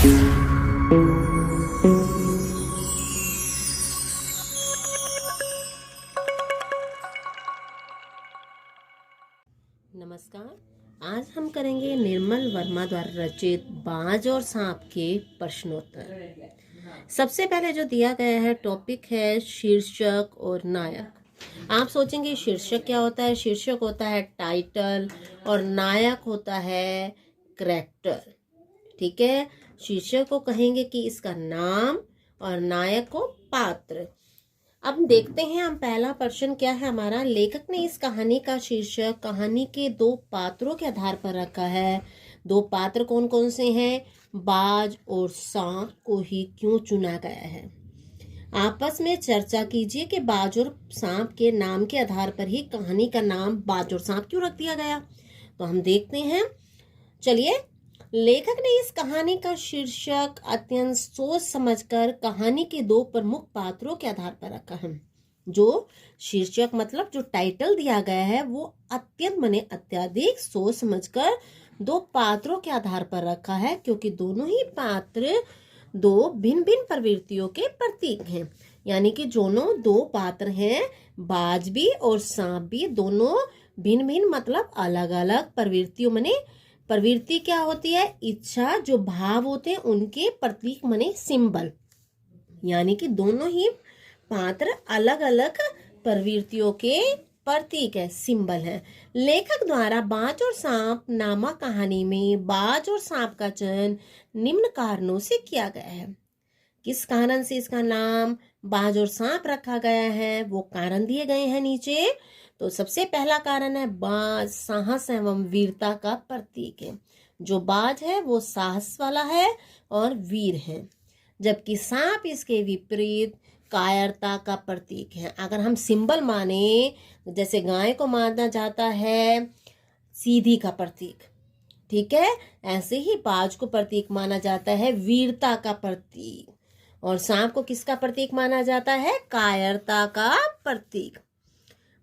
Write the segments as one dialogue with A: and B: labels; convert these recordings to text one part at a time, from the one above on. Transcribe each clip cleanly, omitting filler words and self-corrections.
A: नमस्कार। आज हम करेंगे निर्मल वर्मा द्वारा रचित बाज और सांप के प्रश्नोत्तर। सबसे पहले जो दिया गया है टॉपिक है शीर्षक और नायक। आप सोचेंगे शीर्षक क्या होता है? शीर्षक होता है टाइटल और नायक होता है कैरेक्टर। ठीक है, शीर्षक को कहेंगे कि इसका नाम और नायक को पात्र। अब देखते हैं हम पहला प्रश्न क्या है हमारा। लेखक ने इस कहानी का शीर्षक कहानी के दो पात्रों के आधार पर रखा है। दो पात्र कौन कौन से हैं? बाज और सांप को ही क्यों चुना गया है? आपस में चर्चा कीजिए कि बाज और सांप के नाम के आधार पर ही कहानी का नाम बाज और सांप क्यों रख दिया गया। तो हम देखते हैं। चलिए, लेखक ने इस कहानी का शीर्षक अत्यंत सोच समझकर कहानी के दो प्रमुख पात्रों के आधार पर रखा है। जो शीर्षक मतलब जो टाइटल दिया गया है वो अत्यंत माने अत्यधिक सोच समझकर दो पात्रों के आधार पर रखा है, क्योंकि दोनों ही पात्र दो भिन्न भिन्न प्रवृत्तियों के प्रतीक हैं। यानी कि दोनों दो पात्र हैं, बाज भी और सांप भी, दोनों भिन्न भिन्न मतलब अलग अलग प्रवृत्तियों माने प्रवृत्ति क्या होती है? इच्छा, जो भाव होते हैं उनके प्रतीक माने सिंबल। यानी कि दोनों ही पात्र अलग अलग प्रवृत्तियों के प्रतीक है, सिंबल है। लेखक द्वारा बाज और सांप नामक कहानी में बाज और सांप का चयन निम्न कारणों से किया गया है। किस कारण से इसका नाम बाज और सांप रखा गया है वो कारण दिए गए हैं नीचे। तो सबसे पहला कारण है बाज साहस एवं वीरता का प्रतीक है। जो बाज है वो साहस वाला है और वीर है, जबकि सांप इसके विपरीत कायरता का प्रतीक है। अगर हम सिंबल माने, जैसे गाय को माना जाता है सीधी का प्रतीक, ठीक है, ऐसे ही बाज को प्रतीक माना जाता है वीरता का प्रतीक, और सांप को किसका प्रतीक माना जाता है? कायरता का प्रतीक।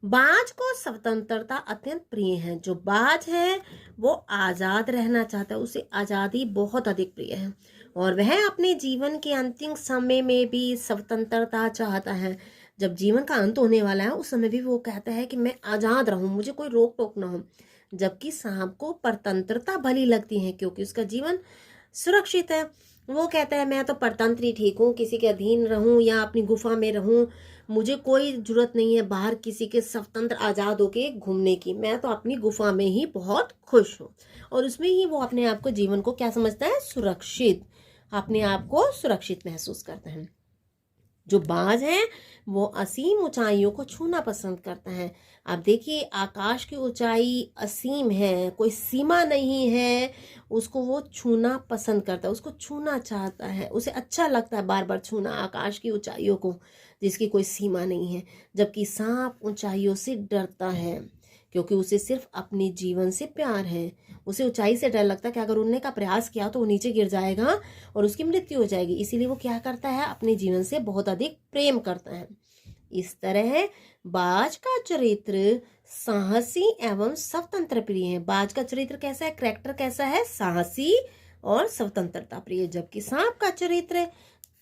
A: बाज को स्वतंत्रता अत्यंत प्रिय है। जो बाज है वो आजाद रहना चाहता है, उसे आजादी बहुत अधिक प्रिय है, और वह अपने जीवन के अंतिम समय में भी स्वतंत्रता चाहता है। जब जीवन का अंत होने वाला है उस समय भी वो कहता है कि मैं आजाद रहूं, मुझे कोई रोक टोक ना हो। जबकि सांप को परतंत्रता भली लगती है, क्योंकि उसका जीवन सुरक्षित है। वो कहता है मैं तो परतंत्र ही ठीक हूँ, किसी के अधीन रहूं या अपनी गुफा में रहूं, मुझे कोई जरूरत नहीं है बाहर किसी के स्वतंत्र आजाद होके घूमने की। मैं तो अपनी गुफा में ही बहुत खुश हूँ, और उसमें ही वो अपने आप को, जीवन को क्या समझता है? सुरक्षित, अपने आप को सुरक्षित महसूस करता है। जो बाज है वो असीम ऊंचाइयों को छूना पसंद करता है। आप देखिए, आकाश की ऊंचाई असीम है, कोई सीमा नहीं है, उसको वो छूना पसंद करता है, उसको छूना चाहता है, उसे अच्छा लगता है बार बार छूना आकाश की ऊंचाइयों को, जिसकी कोई सीमा नहीं है। जबकि सांप ऊंचाइयों से डरता है, क्योंकि उसे सिर्फ अपने जीवन से प्यार है। उसे ऊंचाई से डर लगता है कि अगर उड़ने का प्रयास किया तो वो नीचे गिर जाएगा और उसकी मृत्यु हो जाएगी। इसीलिए वो क्या करता है? अपने जीवन से बहुत अधिक प्रेम करता है। इस तरह बाज का चरित्र साहसी एवं स्वतंत्र प्रिय है। बाज का चरित्र कैसा है? कैरेक्टर कैसा है? साहसी और स्वतंत्रता प्रिय। जबकि सांप का चरित्र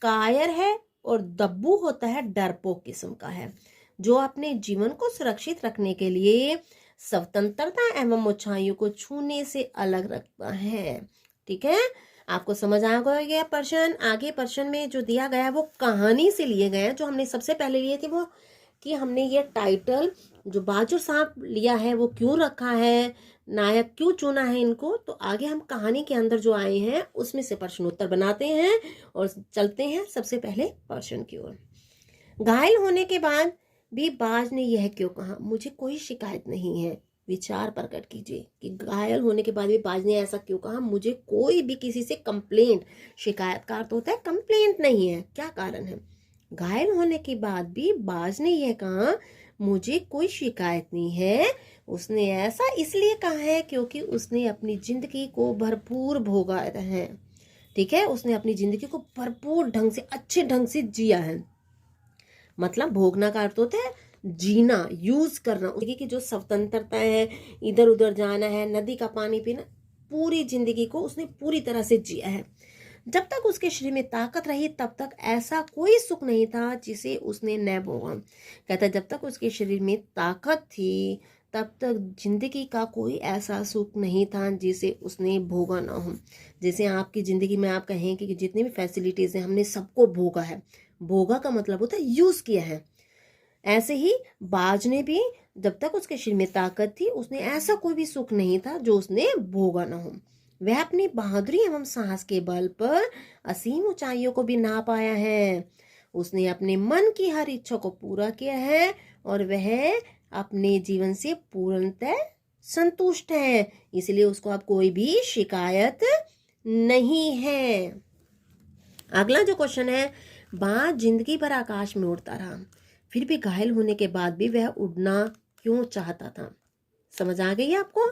A: कायर है और दब्बू होता है, डरपोक किस्म का है, जो अपने जीवन को सुरक्षित रखने के लिए स्वतंत्रता एवं ऊंचाइयों को छूने से अलग रखता है। ठीक है, आपको समझ आ गया प्रश्न। आगे प्रश्न में जो दिया गया है वो कहानी से लिए गए हैं। जो हमने सबसे पहले लिए थे वो कि हमने ये टाइटल जो बाज और सांप लिया है वो क्यों रखा है, नायक क्यों चुना है इनको। तो आगे हम कहानी के अंदर जो आए हैं उसमें से प्रश्नोत्तर बनाते हैं और चलते हैं सबसे पहले प्रश्न की ओर। घायल होने के बाद भी बाज ने यह क्यों कहा? मुझे कोई शिकायत नहीं है। विचार प्रकट कीजिए कि घायल होने के बाद भी बाज ने ऐसा क्यों कहा? मुझे कोई भी किसी से कंप्लेंट, शिकायत का अर्थ होता है कंप्लेंट नहीं है। क्या कारण है? घायल होने के बाद भी बाज ने यह कहा मुझे कोई शिकायत नहीं है। उसने ऐसा इसलिए कहा है क्योंकि उसने अपनी जिंदगी को भरपूर भोगा है। ठीक है, उसने अपनी जिंदगी को भरपूर ढंग से, अच्छे ढंग से जिया है। मतलब भोगना का अर्थ होता है जीना, यूज करना। उसकी की जो स्वतंत्रता है, इधर उधर जाना है, नदी का पानी पीना, पूरी जिंदगी को उसने पूरी तरह से जिया है। जब तक उसके शरीर में ताकत रही तब तक ऐसा कोई सुख नहीं था जिसे उसने न भोगा। कहता जब तक उसके शरीर में ताकत थी तब तक जिंदगी का कोई ऐसा सुख नहीं था जिसे उसने भोगा ना हो। जैसे आपकी जिंदगी में आप कहें कि जितनी भी फैसिलिटीज हैं हमने सबको भोगा है, भोगा का मतलब होता है यूज किया है। ऐसे ही बाज ने भी जब तक उसके शरीर में ताकत थी उसने ऐसा कोई भी सुख नहीं था जो उसने भोगा ना हो। वह अपनी बहादुरी एवं साहस के बल पर असीम ऊंचाइयों को भी ना पाया है। उसने अपने मन की हर इच्छा को पूरा किया है और वह अपने जीवन से पूर्णतः संतुष्ट है, इसलिए उसको अब कोई भी शिकायत नहीं है। अगला जो क्वेश्चन है, बाज जिंदगी भर आकाश में उड़ता रहा, फिर भी घायल होने के बाद भी वह उड़ना क्यों चाहता था? समझ आ गई आपको?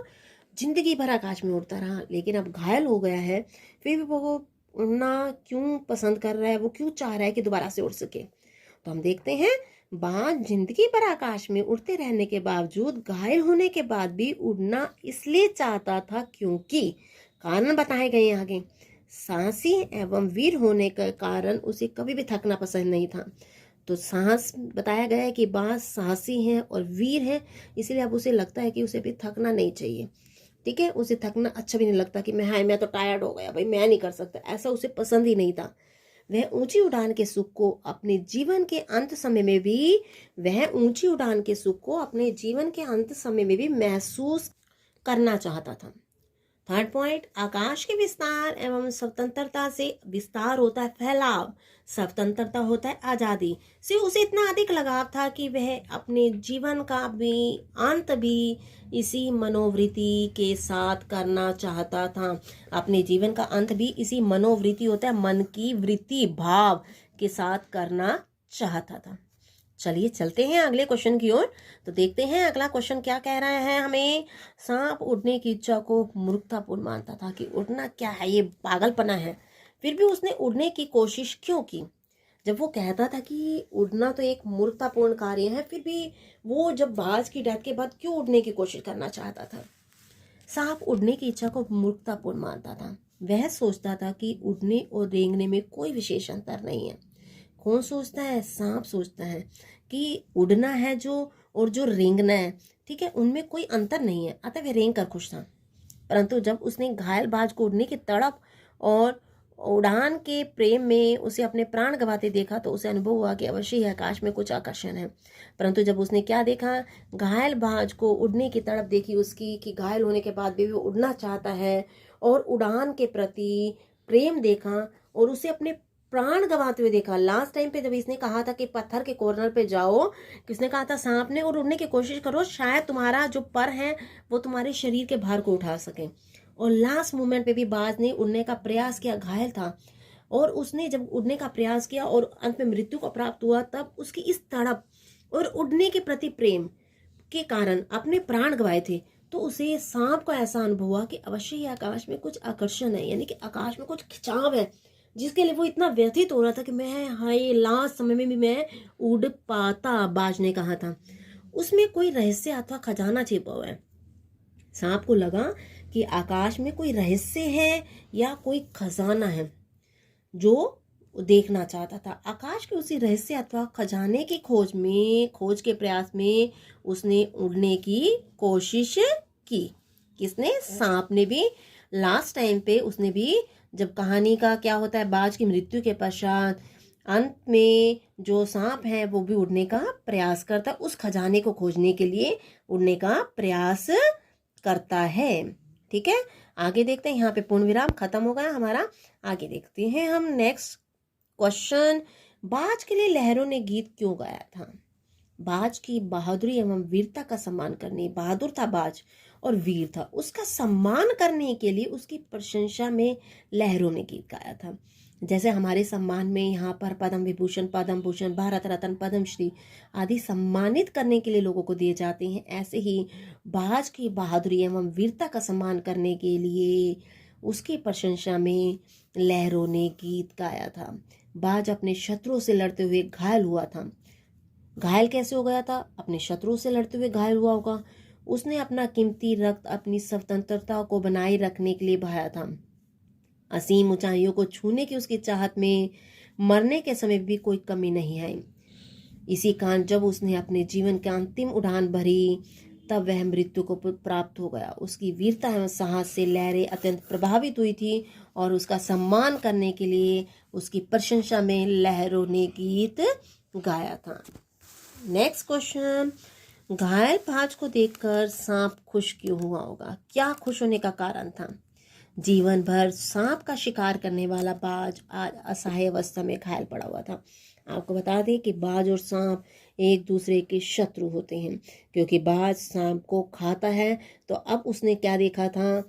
A: जिंदगी भर आकाश में उड़ता रहा लेकिन अब घायल हो गया है, फिर भी वो उड़ना क्यों पसंद कर रहा है, वो क्यों चाह रहा है कि दोबारा से उड़ सके? तो हम देखते हैं, बाज जिंदगी भर आकाश में उड़ते रहने के बावजूद घायल होने के बाद भी उड़ना इसलिए चाहता था क्योंकि कारण बताए गए आगे। साहसी एवं वीर होने के कारण उसे कभी भी थकना पसंद नहीं था। तो साहस बताया गया है कि बाज साहसी है और वीर है, इसलिए अब उसे लगता है कि उसे भी थकना नहीं चाहिए। ठीक है, उसे थकना अच्छा भी नहीं लगता कि मैं तो टायर्ड हो गया भाई, मैं नहीं कर सकता, ऐसा उसे पसंद ही नहीं था। वह ऊंची उड़ान के सुख को अपने जीवन के अंत समय में भी महसूस करना चाहता था। थर्ड पॉइंट, आकाश के विस्तार एवं स्वतंत्रता से विस्तार होता है फैलाव, स्वतंत्रता होता है आजादी से उसे इतना अधिक लगाव था कि वह अपने जीवन का भी अंत भी इसी मनोवृत्ति के साथ करना चाहता था। अपने जीवन का अंत भी इसी मनोवृत्ति होता है, मन की वृत्ति भाव के साथ करना चाहता था। चलिए चलते हैं अगले क्वेश्चन की ओर। तो देखते हैं अगला क्वेश्चन क्या कह रहा है हमें। सांप उड़ने की इच्छा को मूर्खतापूर्ण मानता था कि उड़ना क्या है, ये पागलपना है, फिर भी उसने उड़ने की कोशिश क्यों की? जब वो कहता था कि उड़ना तो एक मूर्खतापूर्ण कार्य है, फिर भी वो जब बाज की डेथ के बाद क्यों उड़ने की कोशिश करना चाहता था? सांप उड़ने की इच्छा को मूर्खतापूर्ण मानता था। वह सोचता था कि उड़ने और रेंगने में कोई विशेष अंतर नहीं है। कौन सोचता है? सांप सोचता है कि उड़ना है जो और जो रेंगना है, ठीक है, उनमें कोई अंतर नहीं है, अतः वह रेंग कर खुश था। परंतु जब उसने घायल बाज को उड़ने की तड़प और उड़ान के प्रेम में उसे अपने प्राण गंवाते देखा तो उसे अनुभव हुआ कि अवश्य ही आकाश में कुछ आकर्षण है। परंतु जब उसने क्या देखा, घायल बाज को उड़ने की तड़प देखी उसकी कि घायल होने के बाद भी वो उड़ना चाहता है, और उड़ान के प्रति प्रेम देखा और उसे अपने प्राण गंवाते हुए देखा। लास्ट टाइम पे जब इसने कहा था कि पत्थर के कॉर्नर पे जाओ, किसने कहा था? सांप ने, और उड़ने की कोशिश करो, शायद तुम्हारा जो पर है वो तुम्हारे शरीर के भार को उठा सके। और लास्ट मोमेंट पे भी बाज ने उड़ने का प्रयास किया, घायल था, और उसने जब उड़ने का प्रयास किया और अंत में मृत्यु को प्राप्त हुआ, तब उसकी इस तड़प और उड़ने के प्रति प्रेम के कारण अपने प्राण गंवाए थे। तो उसे सांप को ऐसा अनुभव हुआ कि अवश्य ही आकाश में कुछ आकर्षण है, यानी कि आकाश में कुछ खिंचाव है, जिसके लिए वो इतना व्यथित हो रहा था कि मैं हाय लास्ट समय में भी मैं उड़ पाता, बाज ने कहा था। उसमें कोई रहस्य अथवा खजाना छिपा हुआ है। सांप को लगा कि आकाश में कोई रहस्य है या कोई खजाना है जो देखना चाहता था। आकाश के उसी रहस्य अथवा खजाने की खोज के प्रयास में उसने उड़ने की कोशिश की। किसने? सांप ने भी। लास्ट टाइम पे उसने भी, जब कहानी का क्या होता है, बाज की मृत्यु के पश्चात अंत में जो सांप है वो भी उड़ने का प्रयास करता है, उस खजाने को खोजने के लिए उड़ने का प्रयास करता है। ठीक है, आगे देखते हैं। यहाँ पे पूर्ण विराम खत्म हो गया हमारा। आगे देखते हैं हम नेक्स्ट क्वेश्चन। बाज के लिए लहरों ने गीत क्यों गाया था? बाज की बहादुरी एवं वीरता का सम्मान करने, बहादुर था बाज और वीर था, उसका सम्मान करने के लिए उसकी प्रशंसा में लहरों ने गीत गाया था। जैसे हमारे सम्मान में यहाँ पर पद्म विभूषण, पद्म भूषण, भारत रत्न, पद्मश्री आदि सम्मानित करने के लिए लोगों को दिए जाते हैं, ऐसे ही बाज की बहादुरी एवं वीरता का सम्मान करने के लिए उसकी प्रशंसा में लहरों ने गीत गाया था। बाज अपने शत्रुओं से लड़ते हुए घायल हुआ था। घायल कैसे हो गया था? अपने शत्रुओं से लड़ते हुए घायल हुआ होगा। उसने अपना कीमती रक्त अपनी स्वतंत्रता को बनाए रखने के लिए बहाया था। असीम ऊंचाइयों को छूने की उसकी चाहत में मरने के समय भी कोई कमी नहीं आई। इसी कारण जब उसने अपने जीवन की अंतिम उड़ान भरी, तब वह मृत्यु को प्राप्त हो गया। उसकी वीरता एवं साहस से लहरें अत्यंत प्रभावित हुई थी और उसका सम्मान करने के लिए उसकी प्रशंसा में लहरों ने गीत गाया था। नेक्स्ट क्वेश्चन, घायल बाज को देखकर सांप खुश क्यों हुआ होगा? क्या खुश होने का कारण था? जीवन भर सांप का शिकार करने वाला बाज आज असहाय अवस्था में घायल पड़ा हुआ था। आपको बता दें कि बाज और सांप एक दूसरे के शत्रु होते हैं, क्योंकि बाज सांप को खाता है। तो अब उसने क्या देखा था,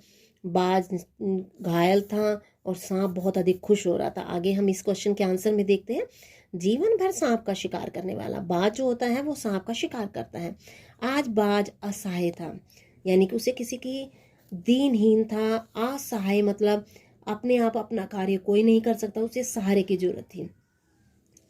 A: बाज घायल था और सांप बहुत अधिक खुश हो रहा था। आगे हम इस क्वेश्चन के आंसर में देखते हैं। जीवन भर सांप का शिकार करने वाला बाज जो होता है वो सांप का शिकार करता है। आज बाज असहाय था, यानी कि उसे किसी की दीनहीन था। असहाय मतलब अपने आप अपना कार्य कोई नहीं कर सकता, उसे सहारे की जरूरत थी।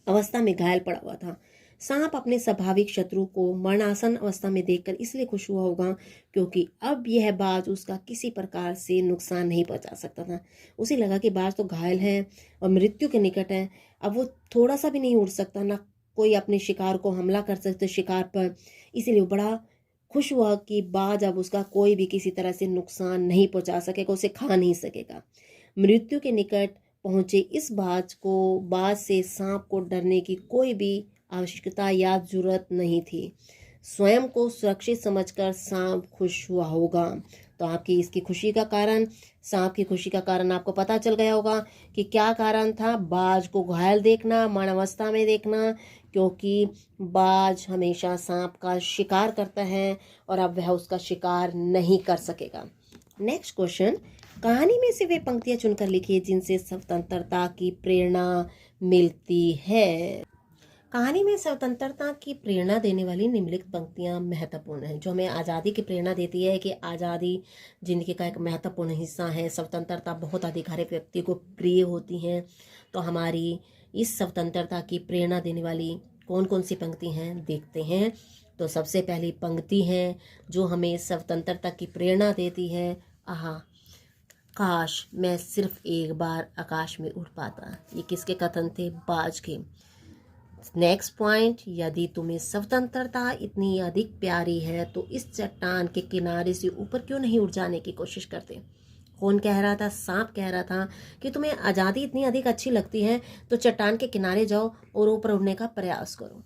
A: अवस्था में घायल पड़ा हुआ था। सांप अपने स्वाभाविक शत्रु को मरणासन अवस्था में देखकर इसलिए खुश हुआ होगा क्योंकि अब यह बाज उसका किसी प्रकार से नुकसान नहीं पहुंचा सकता था। उसे लगा कि बाज तो घायल है और मृत्यु के निकट है, अब वो थोड़ा सा भी नहीं उड़ सकता, ना कोई अपने शिकार को हमला कर सकते शिकार पर। इसीलिए वो बड़ा खुश हुआ कि बाज अब उसका कोई भी किसी तरह से नुकसान नहीं पहुंचा सकेगा, उसे खा नहीं सकेगा। मृत्यु के निकट पहुंचे इस बाज से सांप को डरने की कोई भी आवश्यकता या जरूरत नहीं थी। स्वयं को सुरक्षित समझकर सांप खुश हुआ होगा। तो आपकी इसकी खुशी का कारण, सांप की खुशी का कारण आपको पता चल गया होगा कि क्या कारण था। बाज को घायल देखना, मरण अवस्था में देखना, क्योंकि बाज हमेशा सांप का शिकार करता है और अब वह उसका शिकार नहीं कर सकेगा। नेक्स्ट क्वेश्चन, कहानी में से वे पंक्तियां चुनकर लिखिए जिनसे स्वतंत्रता की प्रेरणा मिलती है। कहानी में स्वतंत्रता की प्रेरणा देने वाली निम्नलिखित पंक्तियां महत्वपूर्ण हैं, जो हमें आज़ादी की प्रेरणा देती है कि आज़ादी जिंदगी का एक महत्वपूर्ण हिस्सा है। स्वतंत्रता बहुत अधिक हर एक व्यक्ति को प्रिय होती हैं। तो हमारी इस स्वतंत्रता की प्रेरणा देने वाली कौन कौन सी पंक्ति हैं देखते हैं। तो सबसे पहली पंक्ति है जो हमें स्वतंत्रता की प्रेरणा देती है, आहा काश मैं सिर्फ एक बार आकाश में उड़ पाता। ये किसके कथन थे? बाज के। नेक्स्ट पॉइंट, यदि तुम्हें स्वतंत्रता इतनी अधिक प्यारी है तो इस चट्टान के किनारे से ऊपर क्यों नहीं उड़ जाने की कोशिश करते? कौन कह रहा था? सांप कह रहा था कि तुम्हें आज़ादी इतनी अधिक अच्छी लगती है तो चट्टान के किनारे जाओ और ऊपर उड़ने का प्रयास करो।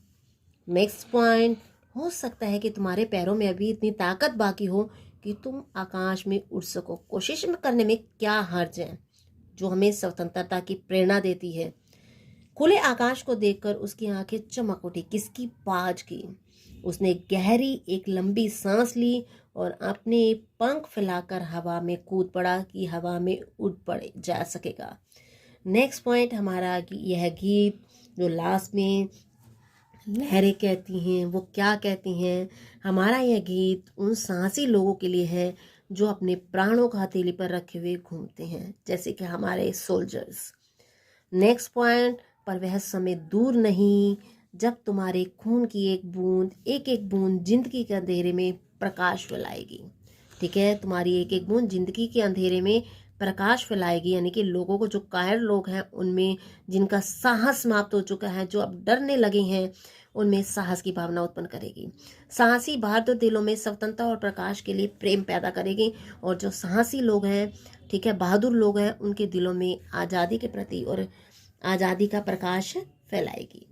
A: नेक्स्ट पॉइंट, हो सकता है कि तुम्हारे पैरों में अभी इतनी ताकत बाकी हो कि तुम आकाश में उड़ सको। कोशिश करने में क्या हर्ज है? जो हमें स्वतंत्रता की प्रेरणा देती है। खुले आकाश को देखकर उसकी आंखें चमक उठी। किसकी? बाज की। उसने गहरी एक लंबी सांस ली और अपने पंख फैलाकर हवा में कूद पड़ा कि हवा में उड़ पड़े जा सकेगा। नेक्स्ट पॉइंट हमारा यह गीत जो लास्ट में लहरें कहती हैं, वो क्या कहती हैं? हमारा यह गीत उन साहसी लोगों के लिए है जो अपने प्राणों को हथेली पर रखे हुए घूमते हैं, जैसे कि हमारे सोल्जर्स। नेक्स्ट पॉइंट, पर वह समय दूर नहीं जब तुम्हारे खून की एक एक बूंद जिंदगी के अंधेरे में प्रकाश फैलाएगी। ठीक है, तुम्हारी एक एक बूंद जिंदगी के अंधेरे में प्रकाश फैलाएगी, यानी कि लोगों को, जो कायर लोग हैं उनमें जिनका साहस समाप्त हो चुका है, जो अब डरने लगे हैं, उनमें साहस की भावना उत्पन्न करेगी। साहसी बहादुर दिलों में स्वतंत्रता और प्रकाश के लिए प्रेम पैदा करेगी। और जो साहसी लोग हैं, ठीक है, बहादुर लोग हैं, उनके दिलों में आज़ादी के प्रति और आज़ादी का प्रकाश फैलाएगी।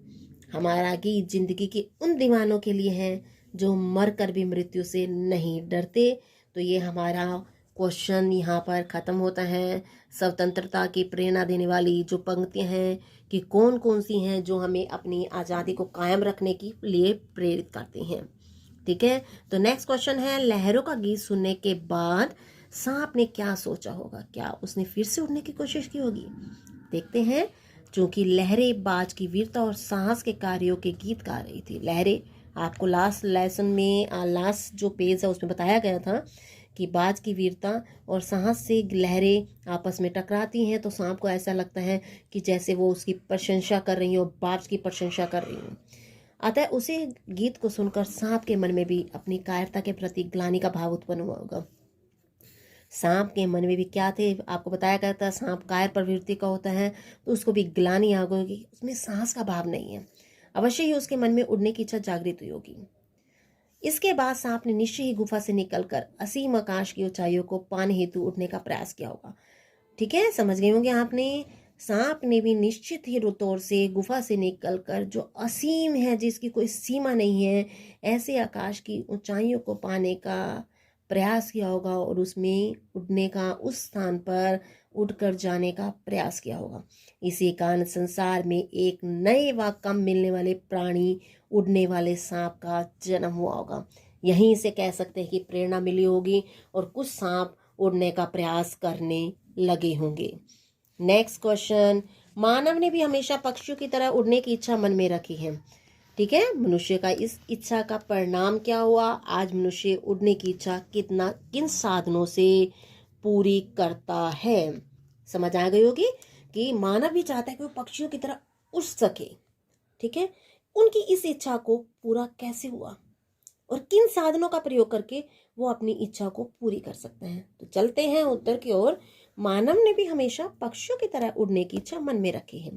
A: हमारा गीत जिंदगी के उन दीवानों के लिए है जो मरकर भी मृत्यु से नहीं डरते। तो ये हमारा क्वेश्चन यहाँ पर ख़त्म होता है। स्वतंत्रता की प्रेरणा देने वाली जो पंक्तियाँ हैं कि कौन कौन सी हैं जो हमें अपनी आज़ादी को कायम रखने के लिए प्रेरित करती हैं। ठीक है, तो नेक्स्ट क्वेश्चन है, लहरों का गीत सुनने के बाद सांप ने क्या सोचा होगा? क्या उसने फिर से उड़ने की कोशिश की होगी? देखते हैं। चूंकि लहरें बाज की वीरता और साहस के कार्यों के गीत गा रही थी। लहरें, आपको लास्ट लेसन में लास्ट जो पेज है उसमें बताया गया था कि बाज की वीरता और साहस से लहरें आपस में टकराती हैं तो सांप को ऐसा लगता है कि जैसे वो उसकी प्रशंसा कर रही हो, बाज की प्रशंसा कर रही हो। अतः उसी गीत को सुनकर सांप के मन में भी अपनी कायरता के प्रति ग्लानि का भाव उत्पन्न हुआ होगा। सांप के मन में भी क्या थे, आपको बताया गया था सांप कायर प्रवृत्ति का होता है, तो उसको भी ग्लानि आ गई होगी, उसमें सांस का भाव नहीं है, अवश्य ही उसके मन में उड़ने की इच्छा जागृत हुई होगी। इसके बाद सांप ने निश्चय ही गुफा से निकलकर असीम आकाश की ऊंचाइयों को पाने हेतु उठने का प्रयास किया होगा। ठीक है, समझ गए होंगे आपने। सांप ने भी निश्चित ही तौर से गुफा से निकलकर जो असीम है, जिसकी कोई सीमा नहीं है, ऐसे आकाश की ऊंचाइयों को पाने का प्रयास किया होगा और उसमें उड़ने का, उस स्थान पर उड़कर जाने का प्रयास किया होगा। इसी कारण संसार में एक नए व कम मिलने वाले प्राणी, उड़ने वाले सांप का जन्म हुआ होगा। यहीं से कह सकते हैं कि प्रेरणा मिली होगी और कुछ सांप उड़ने का प्रयास करने लगे होंगे। नेक्स्ट क्वेश्चन, मानव ने भी हमेशा पक्षियों की तरह उड़ने की इच्छा मन में रखी है। ठीक है, मनुष्य का इस इच्छा का परिणाम क्या हुआ? आज मनुष्य उड़ने की इच्छा किन साधनों से पूरी करता है? समझ आ गई होगी कि मानव भी चाहता है कि वो पक्षियों की तरह उड़ सके। ठीक है, उनकी इस इच्छा को पूरा कैसे हुआ और किन साधनों का प्रयोग करके वो अपनी इच्छा को पूरी कर सकते हैं? तो चलते हैं उत्तर की ओर। मानव ने भी हमेशा पक्षियों की तरह उड़ने की इच्छा मन में रखी है,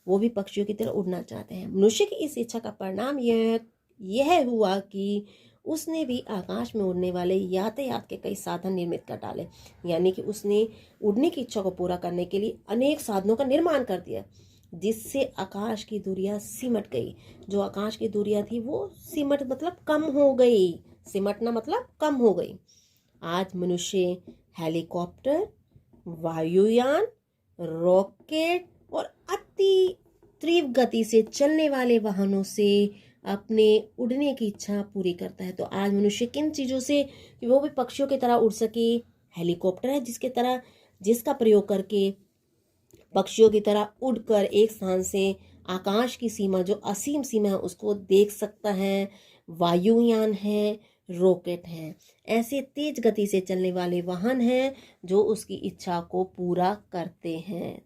A: वो भी पक्षियों की तरह उड़ना चाहते हैं। मनुष्य की इस इच्छा का परिणाम यह हुआ कि उसने भी आकाश में उड़ने वाले यातायात के कई साधन निर्मित कर डाले, यानी कि उसने उड़ने की इच्छा को पूरा करने के लिए अनेक साधनों का निर्माण कर दिया, जिससे आकाश की दूरियां सिमट गई। जो आकाश की दूरियां थी वो सिमट मतलब कम हो गई, सिमटना मतलब कम हो गई। आज मनुष्य हेलीकॉप्टर, वायुयान, रॉकेट और अति तीव्र गति से चलने वाले वाहनों से अपने उड़ने की इच्छा पूरी करता है। तो आज मनुष्य किन चीज़ों से कि वो भी पक्षियों की तरह उड़ सके? हेलीकॉप्टर है जिसका प्रयोग करके पक्षियों की तरह उड़कर एक स्थान से आकाश की सीमा, जो असीम सीमा है, उसको देख सकता है। वायुयान है, रॉकेट है, ऐसे तेज गति से चलने वाले वाहन हैं जो उसकी इच्छा को पूरा करते हैं।